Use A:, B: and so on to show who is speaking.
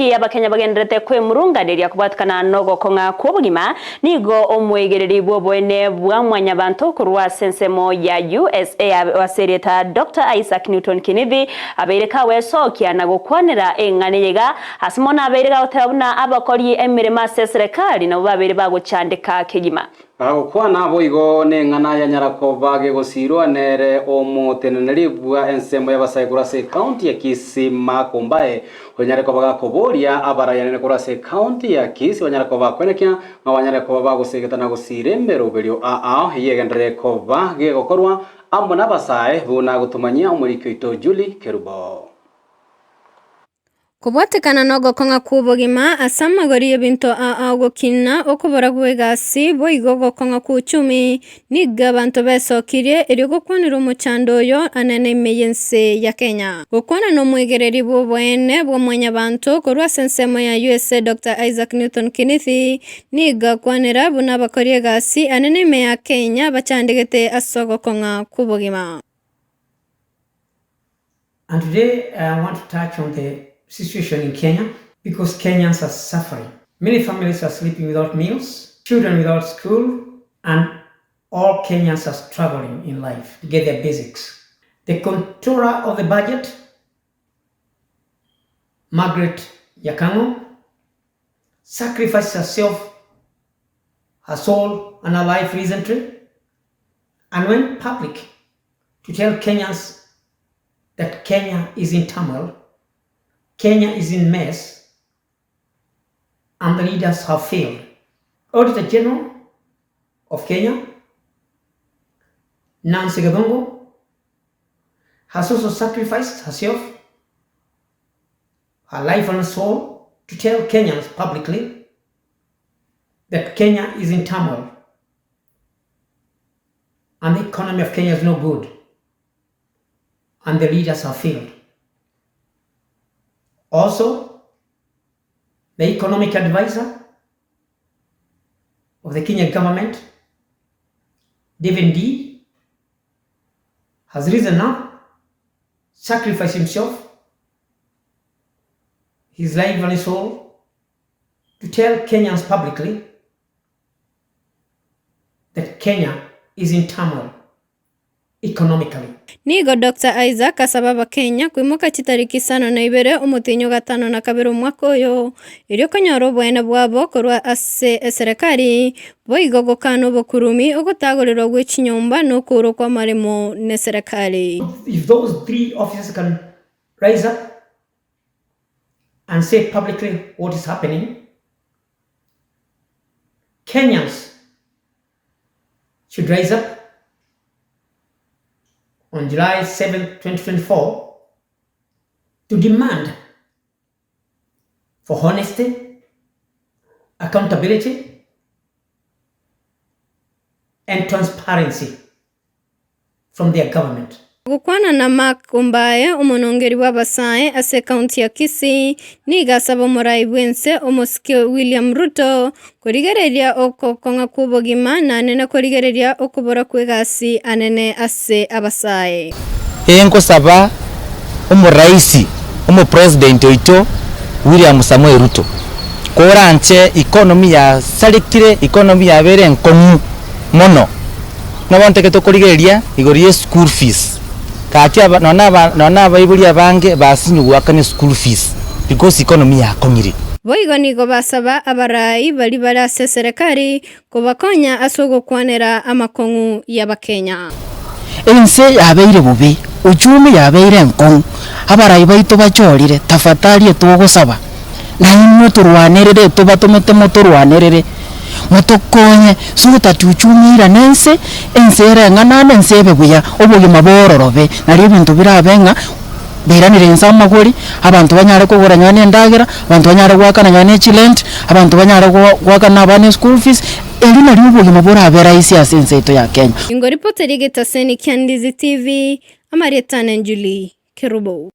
A: naki Abakenya bagenderete kwemurunganiria kubatkana nogo konga kubugima nigo omwegereri bwobwene bwa mwanyabantu kurwa sensemo ya USA wa Serikali Dr. Isaac Newton Kinithi abereka wesokia na gukwanira enganeyega asimona abereka utabuna abakori emirema Serikali na babere bagucandika kigima
B: Kwana boigo nengana ya Nyarakoba gegosirwa nere omuteneneri bwa ensemo y'abasaigura se county ya Kisii makombae Nyarakoba gakoboria abarayane kura se county ya Kisii Nyarakoba kwenekya Nyarakoba bagosegetana gosirembero berio yegendere koba gegokorwa ambona basae buna gutumanyia umurikyo ito Julie Kerubo
C: Kubatekana nogo konga kubugima asama goriye binto gukina okubora gwegasi boigogo konga kuchumi niga bantu besokire eri gukwanira umuchandoyo anene meyense ya Kenya gukwana no mwegereri bwene bwo mwanyabantu korwa sensemo ya USA Dr. Isaac Newton Kinithi niga kwanira buna bakoriye gasi anene me ya Kenya bachandegete asogo konga kubugima.
D: And today I want to touch on the situation in Kenya because Kenyans are suffering. Many families are sleeping without meals, children without school, and all Kenyans are struggling in life to get their basics. The controller of the budget, Margaret Yakango, sacrificed herself, her soul, and her life recently, and went public to tell Kenyans that Kenya is in turmoil, Kenya is in mess, and the leaders have failed. Auditor General of Kenya, Nancy Gabongo, has also sacrificed herself, her life and soul, to tell Kenyans publicly that Kenya is in turmoil and the economy of Kenya is no good and the leaders have failed. Also, the economic advisor of the Kenya government, David D, has risen up, sacrificed himself, his life and his soul, to tell Kenyans publicly that Kenya is in turmoil economically.
C: Nigo Dr. Isaac asababa Kenya kwimuka chitariki sano na ibere umutinyo gatano na kabiro mwaka uyu irio kanyoro bwene bwabo korwa ase serikali boigogo kano bokurumi ogotagorero gwechinyomba no kuro kwa marimo ne serikali.
D: If those three officers can rise up and say publicly what is happening, Kenyans should rise up on July 7, 2024 to demand for honesty, accountability, and transparency from their government.
C: Gukwana na makombaye umonongeri w'abasae ase county ya Kisii niga sabo murai bwense omoske William Ruto kurigereria okokonga kubogima na nene kurigereria okubora kwegasi anene ase abasae
E: enko saba umuraisi president oito William Samuel Ruto koranche economy ya salikire economy ya bere nkomu mono nabonte keto kurigereria igorie school fees kati aba nona abaibuli abange basinyu gwakane school fees because economy yakonyire
C: boigo nigo basaba abarai bali barase serikali kubakonya asogo kwanera amakongu y'Abakenya
F: ense yabeire bubi uchumi yabeire nkong abarai baito bachorire tafatari etugosaba na imwe turwanerere tubatomete motorwanerere mutokonye suta tuchumira nense ensere ngana nensebe buya obugima bororobe nari bintu birabenga biranire nsama gori abantu banyare kugora nyane ndagira abantu banyare gwakana nyane chilent abantu banyare gwakana abane school fees eri nari obugima borabera isi asenseto ya Kenya
C: ingoripoteri getaseni kya Ndizi TV amaretana Julie Kerubo.